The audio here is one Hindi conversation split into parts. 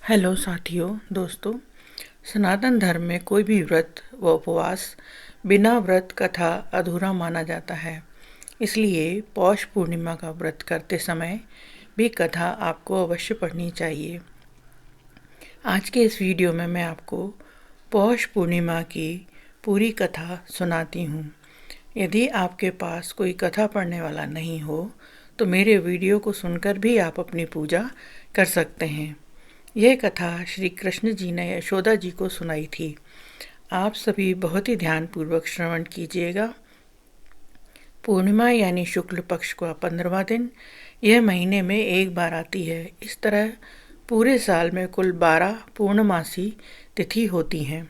हेलो साथियों दोस्तों। सनातन धर्म में कोई भी व्रत व उपवास बिना व्रत कथा अधूरा माना जाता है। इसलिए पौष पूर्णिमा का व्रत करते समय भी कथा आपको अवश्य पढ़नी चाहिए। आज के इस वीडियो में मैं आपको पौष पूर्णिमा की पूरी कथा सुनाती हूँ। यदि आपके पास कोई कथा पढ़ने वाला नहीं हो तो मेरे वीडियो को सुनकर भी आप अपनी पूजा कर सकते हैं। यह कथा श्री कृष्ण जी ने यशोदा जी को सुनाई थी। आप सभी बहुत ही ध्यानपूर्वक श्रवण कीजिएगा। पूर्णिमा यानी शुक्ल पक्ष का 15वां दिन यह महीने में एक बार आती है। इस तरह पूरे साल में कुल 12 पूर्णमासी तिथि होती हैं।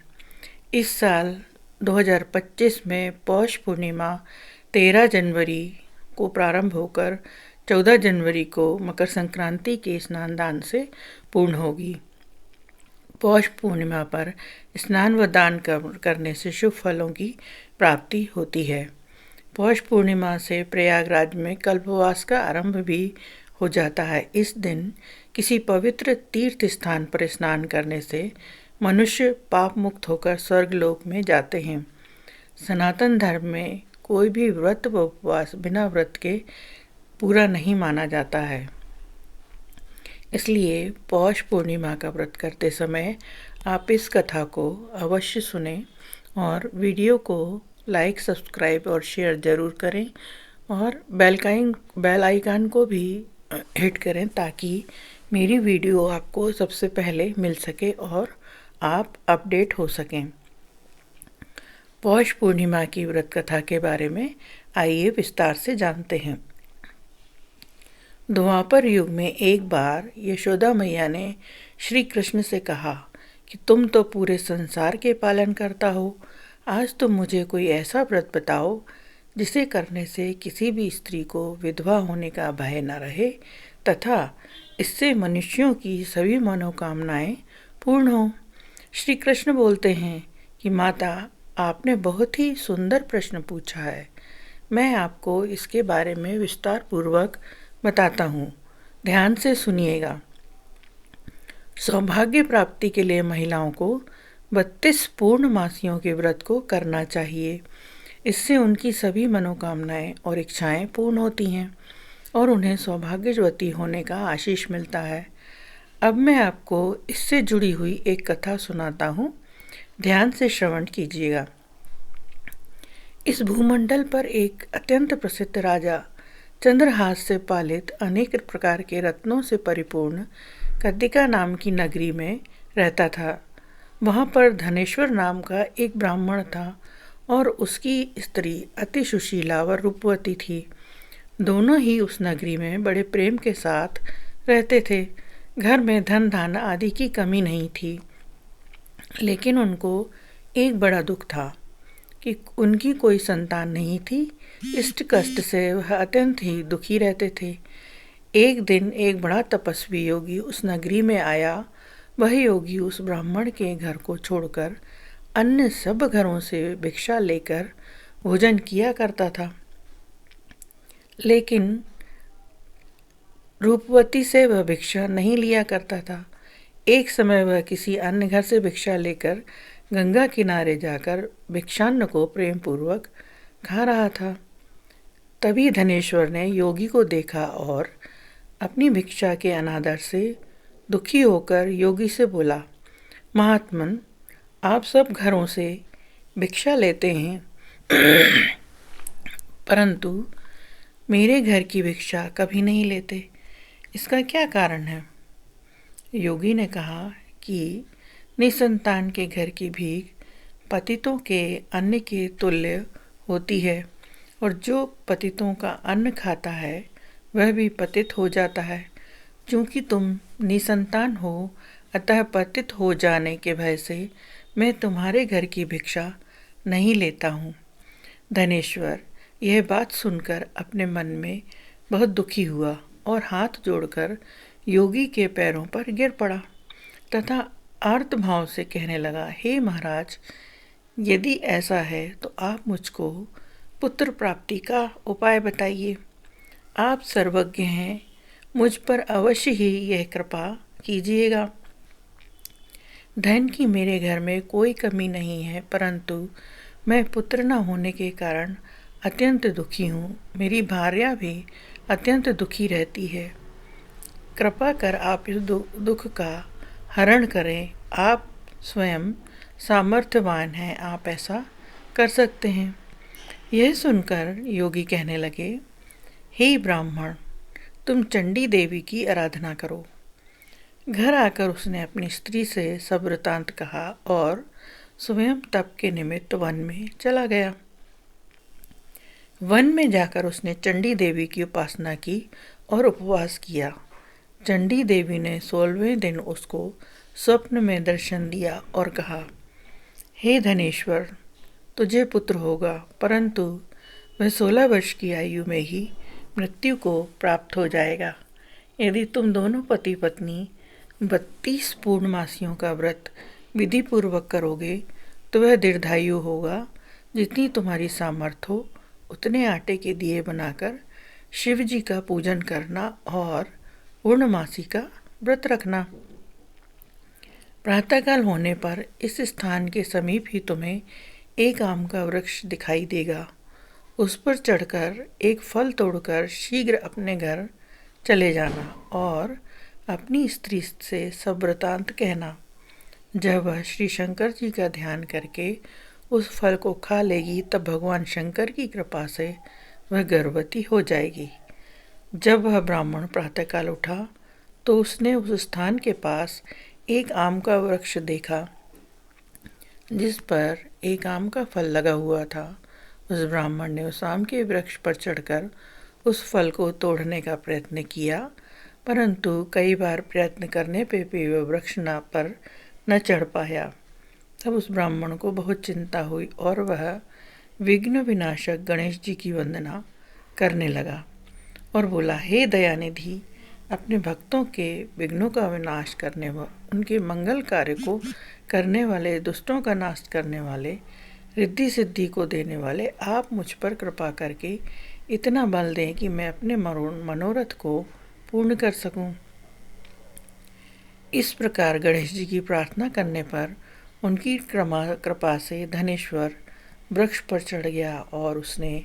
इस साल 2025 में पौष पूर्णिमा 13 जनवरी को प्रारंभ होकर 14 जनवरी को मकर संक्रांति के स्नान दान से पूर्ण होगी। पौष पूर्णिमा पर स्नान व दान करने से शुभ फलों की प्राप्ति होती है। पौष पूर्णिमा से प्रयागराज में कल्पवास का आरंभ भी हो जाता है। इस दिन किसी पवित्र तीर्थ स्थान पर स्नान करने से मनुष्य पाप मुक्त होकर स्वर्गलोक में जाते हैं। सनातन धर्म में कोई भी व्रत व उपवास बिना व्रत के पूरा नहीं माना जाता है। इसलिए पौष पूर्णिमा का व्रत करते समय आप इस कथा को अवश्य सुनें और वीडियो को लाइक, सब्सक्राइब और शेयर ज़रूर करें और बेल आइकन को भी हिट करें ताकि मेरी वीडियो आपको सबसे पहले मिल सके और आप अपडेट हो सकें। पौष पूर्णिमा की व्रत कथा के बारे में आइए विस्तार से जानते हैं। द्वापर युग में एक बार यशोदा मैया ने श्री कृष्ण से कहा कि तुम तो पूरे संसार के पालन करता हो, आज तुम मुझे कोई ऐसा व्रत बताओ जिसे करने से किसी भी स्त्री को विधवा होने का भय न रहे तथा इससे मनुष्यों की सभी मनोकामनाएं पूर्ण हो। श्री कृष्ण बोलते हैं कि माता, आपने बहुत ही सुंदर प्रश्न पूछा है। मैं आपको इसके बारे में विस्तार पूर्वक बताता हूँ, ध्यान से सुनिएगा। सौभाग्य प्राप्ति के लिए महिलाओं को 32 पूर्णमासियों के व्रत को करना चाहिए। इससे उनकी सभी मनोकामनाएं और इच्छाएं पूर्ण होती हैं और उन्हें सौभाग्यवती होने का आशीष मिलता है। अब मैं आपको इससे जुड़ी हुई एक कथा सुनाता हूँ, ध्यान से श्रवण कीजिएगा। इस भूमंडल पर एक अत्यंत प्रसिद्ध राजा चंद्रहास से पालित अनेक प्रकार के रत्नों से परिपूर्ण कद्दिका नाम की नगरी में रहता था। वहाँ पर धनेश्वर नाम का एक ब्राह्मण था और उसकी स्त्री अति सुशीला व रूपवती थी। दोनों ही उस नगरी में बड़े प्रेम के साथ रहते थे। घर में धन धान्य आदि की कमी नहीं थी, लेकिन उनको एक बड़ा दुख था कि उनकी कोई संतान नहीं थी। इष्ट कष्ट से वह अत्यंत ही दुखी रहते थे। एक दिन एक बड़ा तपस्वी योगी उस नगरी में आया। वह योगी उस ब्राह्मण के घर को छोड़कर अन्य सब घरों से भिक्षा लेकर भोजन किया करता था, लेकिन रूपवती से वह भिक्षा नहीं लिया करता था। एक समय वह किसी अन्य घर से भिक्षा लेकर गंगा किनारे जाकर भिक्षान्न को प्रेम पूर्वक खा रहा था। तभी धनेश्वर ने योगी को देखा और अपनी भिक्षा के अनादर से दुखी होकर योगी से बोला, महात्मन, आप सब घरों से भिक्षा लेते हैं परंतु मेरे घर की भिक्षा कभी नहीं लेते, इसका क्या कारण है? योगी ने कहा कि निसंतान के घर की भीख पतितों के अन्न के तुल्य होती है और जो पतितों का अन्न खाता है वह भी पतित हो जाता है। चूँकि तुम निसंतान हो, अतः पतित हो जाने के भय से मैं तुम्हारे घर की भिक्षा नहीं लेता हूँ। धनेश्वर यह बात सुनकर अपने मन में बहुत दुखी हुआ और हाथ जोड़कर योगी के पैरों पर गिर पड़ा तथा आर्त भाव से कहने लगा, हे महाराज, यदि ऐसा है तो आप मुझको पुत्र प्राप्ति का उपाय बताइए। आप सर्वज्ञ हैं, मुझ पर अवश्य ही यह कृपा कीजिएगा। धन की मेरे घर में कोई कमी नहीं है, परंतु मैं पुत्र न होने के कारण अत्यंत दुखी हूँ। मेरी भार्या भी अत्यंत दुखी रहती है। कृपा कर आप इस दुख का हरण करें। आप स्वयं सामर्थ्यवान हैं, आप ऐसा कर सकते हैं। यह सुनकर योगी कहने लगे, हे ब्राह्मण, तुम चंडी देवी की आराधना करो। घर आकर उसने अपनी स्त्री से सब वृतांत कहा और स्वयं तप के निमित्त वन में चला गया। वन में जाकर उसने चंडी देवी की उपासना की और उपवास किया। चंडी देवी ने 16वें दिन उसको स्वप्न में दर्शन दिया और कहा, हे धनेश्वर, तुझे पुत्र होगा, परंतु वह 16 वर्ष की आयु में ही मृत्यु को प्राप्त हो जाएगा। यदि तुम दोनों पति पत्नी 32 पूर्णमासियों का व्रत विधि पूर्वक करोगे तो वह दीर्घायु होगा। जितनी तुम्हारी सामर्थ्य हो उतने आटे के दिए बनाकर शिव जी का पूजन करना और पूर्णमासी का व्रत रखना। प्रातःकाल होने पर इस स्थान के समीप ही तुम्हें एक आम का वृक्ष दिखाई देगा। उस पर चढ़कर एक फल तोड़कर शीघ्र अपने घर चले जाना और अपनी स्त्री से सब वृतांत कहना। जब वह श्री शंकर जी का ध्यान करके उस फल को खा लेगी तब भगवान शंकर की कृपा से वह गर्भवती हो जाएगी। जब वह ब्राह्मण प्रातःकाल उठा तो उसने उस स्थान के पास एक आम का वृक्ष देखा जिस पर एक आम का फल लगा हुआ था। उस ब्राह्मण ने उस आम के वृक्ष पर चढ़कर उस फल को तोड़ने का प्रयत्न किया, परंतु कई बार प्रयत्न करने पे भी वह वृक्ष पर न चढ़ पाया। तब उस ब्राह्मण को बहुत चिंता हुई और वह विघ्न विनाशक गणेश जी की वंदना करने लगा और बोला, हे दयानिधि, अपने भक्तों के विघ्नों का विनाश करने व उनके मंगल कार्य को करने वाले, दुष्टों का नाश करने वाले, रिद्धि सिद्धि को देने वाले, आप मुझ पर कृपा करके इतना बल दें कि मैं अपने मनोरथ को पूर्ण कर सकूं। इस प्रकार गणेश जी की प्रार्थना करने पर उनकी कृपा से धनेश्वर वृक्ष पर चढ़ गया और उसने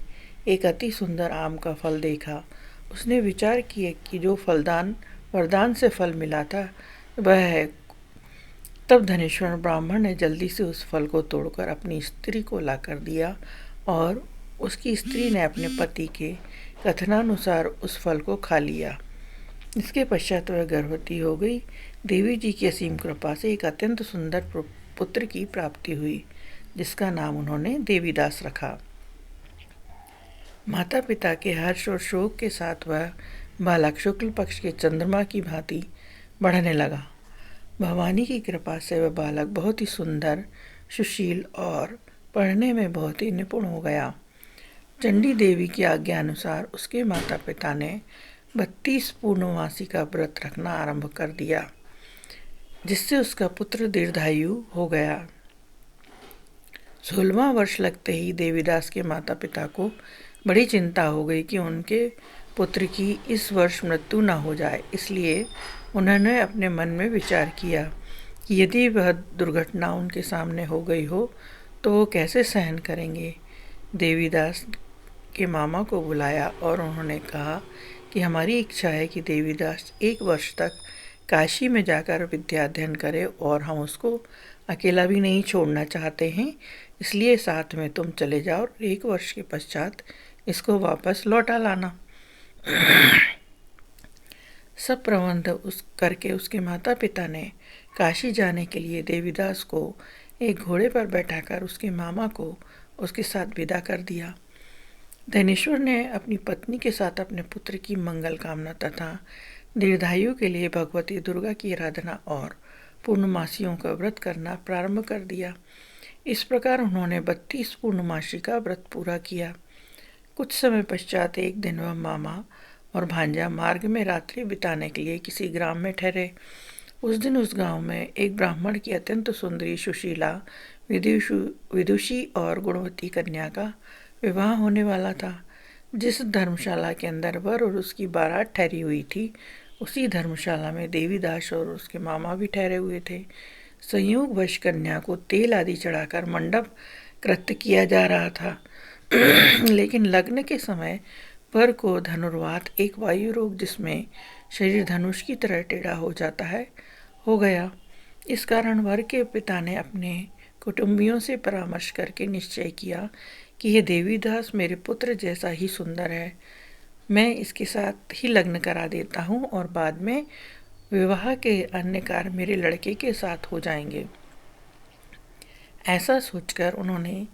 एक अति सुंदर आम का फल देखा। उसने विचार किया कि जो फलदान वरदान से फल मिला था वह है। तब धनेश्वर ब्राह्मण ने जल्दी से उस फल को तोड़कर अपनी स्त्री को लाकर दिया और उसकी स्त्री ने अपने पति के कथनानुसार उस फल को खा लिया। इसके पश्चात वह गर्भवती हो गई। देवी जी की असीम कृपा से एक अत्यंत सुंदर पुत्र की प्राप्ति हुई, जिसका नाम उन्होंने देवीदास रखा। माता पिता के हर्ष और शोक के साथ वह बालक शुक्ल पक्ष के चंद्रमा की भांति बढ़ने लगा। भवानी की कृपा से वह बालक बहुत ही सुंदर, सुशील और पढ़ने में बहुत ही निपुण हो गया। चंडी देवी की आज्ञा अनुसार उसके माता पिता ने 32 पूर्णमासी का व्रत रखना आरंभ कर दिया, जिससे उसका पुत्र दीर्घायु हो गया। 16वां वर्ष लगते ही देवीदास के माता पिता को बड़ी चिंता हो गई कि उनके पुत्र की इस वर्ष मृत्यु न हो जाए। इसलिए उन्होंने अपने मन में विचार किया कि यदि वह दुर्घटना उनके सामने हो गई हो तो वो कैसे सहन करेंगे। देवीदास के मामा को बुलाया और उन्होंने कहा कि हमारी इच्छा है कि देवीदास 1 वर्ष तक काशी में जाकर विद्या अध्ययन करे और हम उसको अकेला भी नहीं छोड़ना चाहते हैं, इसलिए साथ में तुम चले जाओ और 1 वर्ष के पश्चात इसको वापस लौटा लाना। सब प्रबंध करके उसके माता पिता ने काशी जाने के लिए देवीदास को एक घोड़े पर बैठाकर उसके मामा को उसके साथ विदा कर दिया। धनेश्वर ने अपनी पत्नी के साथ अपने पुत्र की मंगल कामना तथा दीर्घायु के लिए भगवती दुर्गा की आराधना और पूर्णमासियों का व्रत करना प्रारंभ कर दिया। इस प्रकार उन्होंने 32 पूर्णमासी का व्रत पूरा किया। कुछ समय पश्चात एक दिन वह मामा और भांजा मार्ग में रात्रि बिताने के लिए किसी ग्राम में ठहरे। उस दिन उस गांव में एक ब्राह्मण की अत्यंत सुंदरी, सुशीला, विदुषी और गुणवती कन्या का विवाह होने वाला था। जिस धर्मशाला के अंदर वर और उसकी बारात ठहरी हुई थी, उसी धर्मशाला में देवीदास और उसके मामा भी ठहरे हुए थे। संयोगवश कन्या को तेल आदि चढ़ाकर मंडप कृत्य किया जा रहा था। लेकिन लग्न के समय वर को धनुर्वात, एक वायु रोग जिसमें शरीर धनुष की तरह टेढ़ा हो जाता है, हो गया। इस कारण वर के पिता ने अपने कुटुंबियों से परामर्श करके निश्चय किया कि यह देवीदास मेरे पुत्र जैसा ही सुंदर है, मैं इसके साथ ही लग्न करा देता हूँ और बाद में विवाह के अन्य कार्य मेरे लड़के के साथ हो जाएंगे। ऐसा सोचकर उन्होंने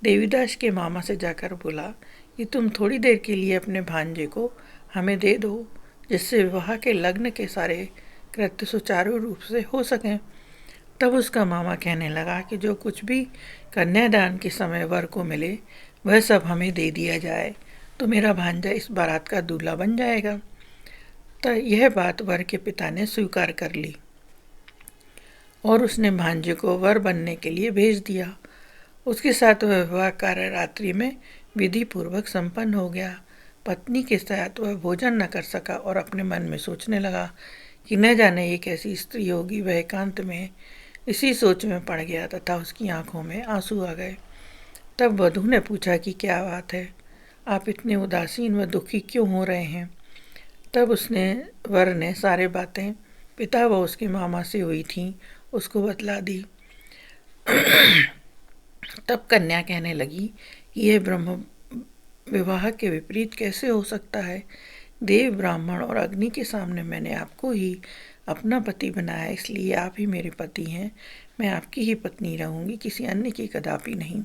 देवीदास के मामा से जाकर बोला कि तुम थोड़ी देर के लिए अपने भांजे को हमें दे दो, जिससे विवाह के लग्न के सारे कृत्य सुचारू रूप से हो सकें। तब उसका मामा कहने लगा कि जो कुछ भी कन्यादान के समय वर को मिले वह सब हमें दे दिया जाए, तो मेरा भांजा इस बारात का दूल्हा बन जाएगा। तो यह बात वर के पिता ने स्वीकार कर ली और उसने भांजे को वर बनने के लिए भेज दिया। उसके साथ वह विवाह कार्य रात्रि में विधि पूर्वक संपन्न हो गया। पत्नी के साथ वह भोजन न कर सका और अपने मन में सोचने लगा कि न जाने ये कैसी स्त्री होगी। वह एकांत में इसी सोच में पड़ गया तथा उसकी आंखों में आंसू आ गए। तब वधू ने पूछा कि क्या बात है, आप इतने उदासीन व दुखी क्यों हो रहे हैं। तब वर ने सारे बातें पिता व उसके मामा से हुई थीं उसको बतला दी। तब कन्या कहने लगी कि यह ब्रह्म विवाह के विपरीत कैसे हो सकता है। देव, ब्राह्मण और अग्नि के सामने मैंने आपको ही अपना पति बनाया, इसलिए आप ही मेरे पति हैं। मैं आपकी ही पत्नी रहूंगी, किसी अन्य की कदापि नहीं।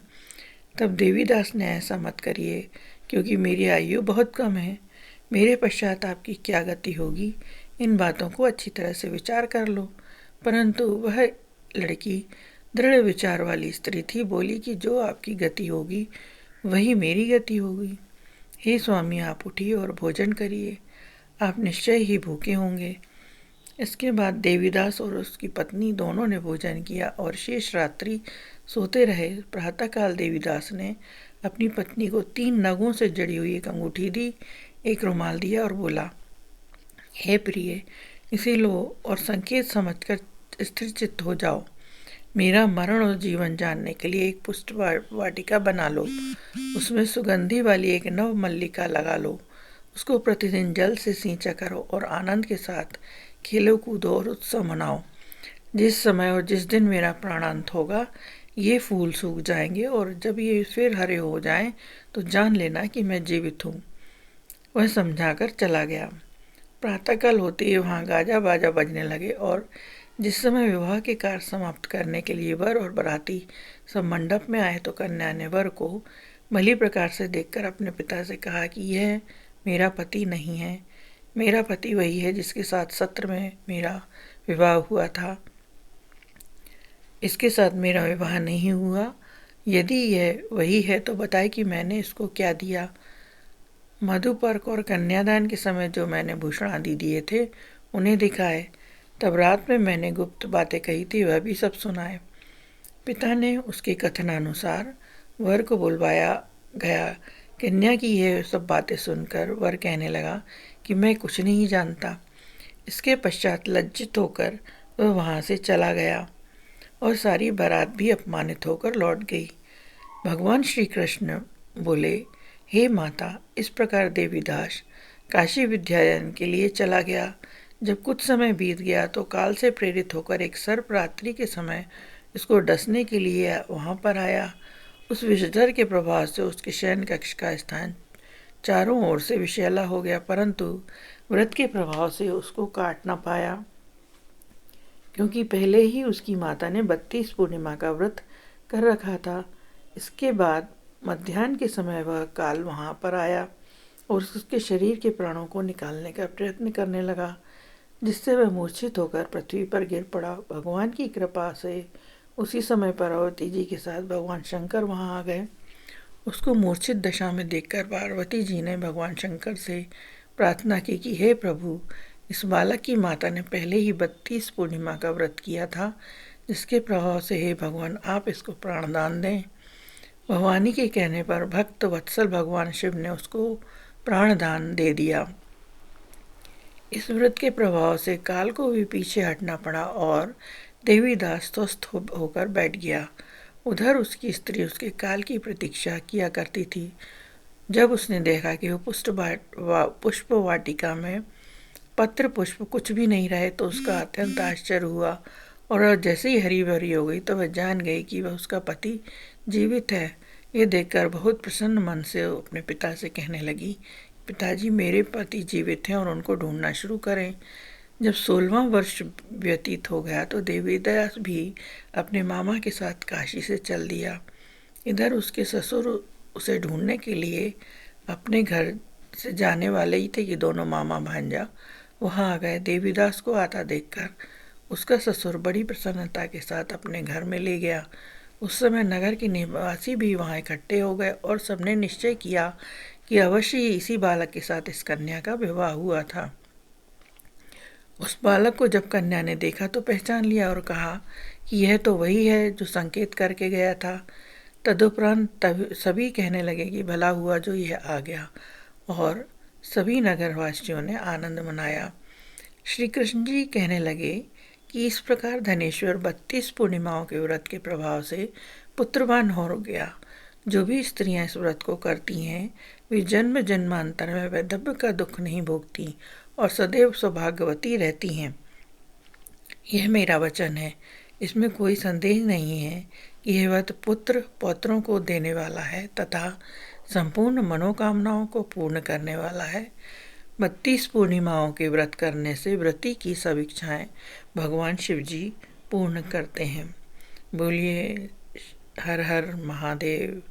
तब देवीदास ने ऐसा मत करिए, क्योंकि मेरी आयु बहुत कम है। मेरे पश्चात आपकी क्या गति होगी, इन बातों को अच्छी तरह से विचार कर लो। परंतु वह लड़की दृढ़ विचार वाली स्त्री थी। बोली कि जो आपकी गति होगी वही मेरी गति होगी। हे स्वामी, आप उठिए और भोजन करिए, आप निश्चय ही भूखे होंगे। इसके बाद देवीदास और उसकी पत्नी दोनों ने भोजन किया और शेष रात्रि सोते रहे। प्रातःकाल देवीदास ने अपनी पत्नी को 3 नगों से जड़ी हुई एक अंगूठी दी, एक रुमाल दिया और बोला, हे प्रिय, इसे लो और संकेत समझकर स्थिर चित्त हो जाओ। मेरा मरण और जीवन जानने के लिए एक पुष्ट वाटिका बना लो, उसमें सुगंधी वाली एक नव मल्लिका लगा लो, उसको प्रतिदिन जल से सींचा करो और आनंद के साथ खेलो कूदो और उत्सव मनाओ। जिस समय और जिस दिन मेरा प्राणांत होगा ये फूल सूख जाएंगे और जब ये फिर हरे हो जाएं तो जान लेना कि मैं जीवित हूँ। वह समझाकर चला गया। प्रातःकाल होते ही वहाँ गाजा बाजा बजने लगे और जिस समय विवाह के कार्य समाप्त करने के लिए वर और बाराती सब मंडप में आए तो कन्या ने वर को भली प्रकार से देखकर अपने पिता से कहा कि यह मेरा पति नहीं है। मेरा पति वही है जिसके साथ सत्र में मेरा विवाह हुआ था। इसके साथ मेरा विवाह नहीं हुआ। यदि यह वही है तो बताए कि मैंने इसको क्या दिया। मधुपर्क और कन्यादान के समय जो मैंने भूषण आदि दिए थे उन्हें दिखाए। तब रात में मैंने गुप्त बातें कही थी वह भी सब सुनाए। पिता ने उसके कथनानुसार वर को बुलवाया गया। कन्या की यह सब बातें सुनकर वर कहने लगा कि मैं कुछ नहीं जानता। इसके पश्चात लज्जित होकर वह वहाँ से चला गया और सारी बारात भी अपमानित होकर लौट गई। भगवान श्री कृष्ण बोले, हे माता, इस प्रकार देवीदास काशी विद्यायन के लिए चला गया। जब कुछ समय बीत गया तो काल से प्रेरित होकर एक सर्प रात्रि के समय इसको डसने के लिए वहाँ पर आया। उस विषधर के प्रभाव से उसके शयन कक्ष का स्थान चारों ओर से विषैला हो गया, परंतु व्रत के प्रभाव से उसको काट न पाया, क्योंकि पहले ही उसकी माता ने 32 पूर्णिमा का व्रत कर रखा था। इसके बाद मध्याह्न के समय वह काल वहाँ पर आया और उसके शरीर के प्राणों को निकालने का प्रयत्न करने लगा, जिससे वह मूर्छित होकर पृथ्वी पर गिर पड़ा। भगवान की कृपा से उसी समय पार्वती जी के साथ भगवान शंकर वहाँ आ गए। उसको मूर्छित दशा में देखकर पार्वती जी ने भगवान शंकर से प्रार्थना की कि हे प्रभु, इस बालक की माता ने पहले ही 32 पूर्णिमा का व्रत किया था, जिसके प्रभाव से हे भगवान आप इसको प्राणदान दें। भवानी के कहने पर भक्त वत्सल भगवान शिव ने उसको प्राणदान दे दिया। इस व्रत के प्रभाव से काल को भी पीछे हटना पड़ा और देवीदास स्वस्थ होकर बैठ गया। उधर उसकी स्त्री उसके काल की प्रतीक्षा किया करती थी। जब उसने देखा कि वो पुष्प वाटिका में पत्र पुष्प कुछ भी नहीं रहे तो उसका अत्यंत आश्चर्य हुआ, और जैसे ही हरी भरी हो गई तो वह जान गई कि वह उसका पति जीवित है। ये देखकर बहुत प्रसन्न मन से वो अपने पिता से कहने लगी, पिताजी, मेरे पति जीवित हैं और उनको ढूंढना शुरू करें। जब 16वां वर्ष व्यतीत हो गया तो देवीदास भी अपने मामा के साथ काशी से चल दिया। इधर उसके ससुर उसे ढूंढने के लिए अपने घर से जाने वाले ही थे कि दोनों मामा भांजा वहाँ आ गए। देवीदास को आता देखकर उसका ससुर बड़ी प्रसन्नता के साथ अपने घर में ले गया। उस समय नगर के निवासी भी वहाँ इकट्ठे हो गए और सबने निश्चय किया कि अवश्य ही इसी बालक के साथ इस कन्या का विवाह हुआ था। उस बालक को जब कन्या ने देखा तो पहचान लिया और कहा कि यह तो वही है जो संकेत करके गया था। तदुपरांत सभी कहने लगे कि भला हुआ जो यह आ गया, और सभी नगरवासियों ने आनंद मनाया। श्री कृष्ण जी कहने लगे कि इस प्रकार धनेश्वर 32 पूर्णिमाओं के व्रत के प्रभाव से पुत्रवान हो गया। जो भी स्त्रियां इस व्रत को करती हैं वे जन्म जन्मांतर में वैधव्य का दुख नहीं भोगती और सदैव सौभाग्यवती रहती हैं। यह मेरा वचन है, इसमें कोई संदेह नहीं है कि यह व्रत पुत्र पौत्रों को देने वाला है तथा संपूर्ण मनोकामनाओं को पूर्ण करने वाला है। 32 पूर्णिमाओं के व्रत करने से व्रती की सब इच्छाएं भगवान शिव जी पूर्ण करते हैं। बोलिए हर हर महादेव।